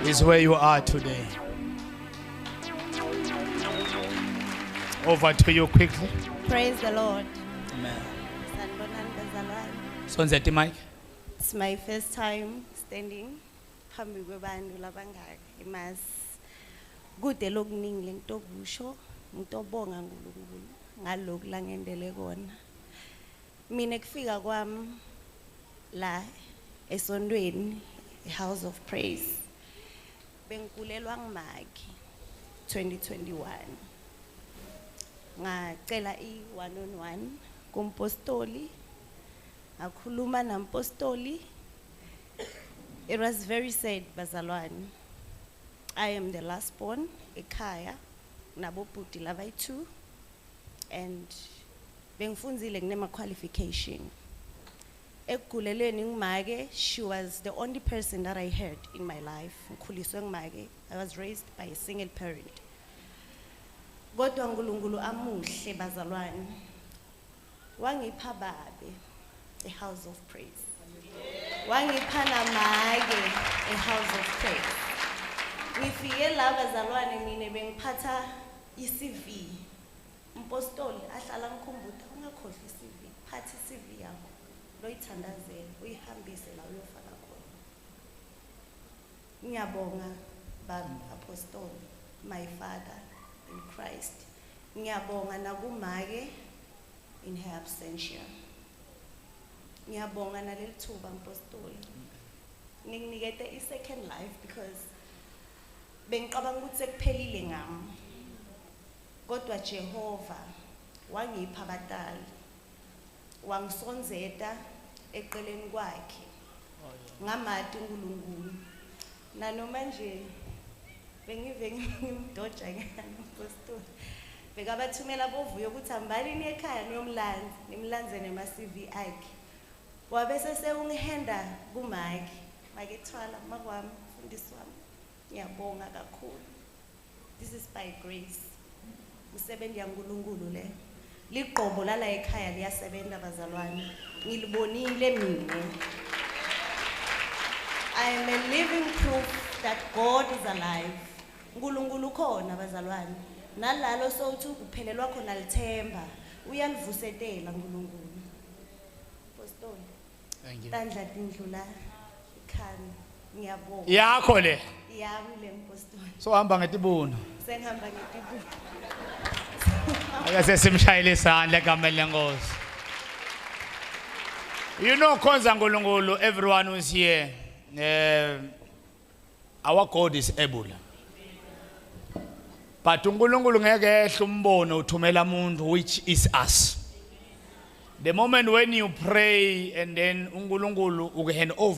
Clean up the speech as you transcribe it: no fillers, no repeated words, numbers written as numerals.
is where you are today. Over to you quickly. Praise the Lord. Amen. Sanibonani bazalwane. Sonzet mic. It's my first time standing phambi kwabantu labangaka emas. Kude lokuningi lento okusho, ngitobonga uNkulunkulu ngalokhu langendele kona. Mina kufika kwami la esontweni House of Praise. Bengikulelwa ngimaki 2021. Ngacela i-1-on-1 kumpostoli, ngakhuluma nampostoli. It was very sad bazalwane. I am the last born ekhaya nabobhuti labayi-2 and bengifunzile nginema qualification. Ekugulelweni ngimake, she was the only person that I heard in my life. Ngikhuliswe ngimake. I was raised by a single parent. Kodwa uNkulunkulu amuhle bazalwane. Wangipha babe a house of praise. Wangipha namake a house of praise. Ngifike la bazalwane mina bengiphatha i-CV. Umpostoli ahlala ngikhumbuza ungakhohlwa i-CV. Phatha i-CV yakho. Loyithandazela uyihambise la uyofaka khona. Ngiyabonga baba apostoli, my father in Christ. Ngiyabonga nakumake in her absentia. Ngiyabonga nalelithuba mpostoli. Nginginikete i-second life because bengicabanga ukuthi sekuphelile ngami. Kodwa Jehova wangipha abatali. Wangisonzeta eqeleni kwakhe. Ngamati uNkulunkulu. Nanoma nje bengive ngimdoja ngempostoli. Bekabathumela bovuyo ukuthi hambani ni ekhaya niyomlanza, nimlanze nema CV akhe. Wabese sewungihenda kumake. Make ethwala makwami, mfundisi wami. Ngiyabonga kakhulu. This is by grace. Usebenza uNkulunkulu le. Liqobo lala ekhaya liyasebenza bazalwane. Ngilibonile mina. I am a living proof that God is alive. uNkulunkulu khona bazalwane. Nalalo sothi kuphelelwa khona lithemba. Uyalivusetela uNkulunkulu. Apostoli. Thank you. Tandla tindlula ikhani. Ngiyabonga. Yakho le. Yami le mpostoli. So hamba ngetibuno. Sengihamba ngetibulo. Ake simshayile isandla egameni lenkosi. You know khonza uNkulunkulu, everyone who's here, our God is able. But uNkulunkulu ngeke ehle umbono uthumela umuntu, which is us. The moment when you pray and then uNkulunkulu uke hand over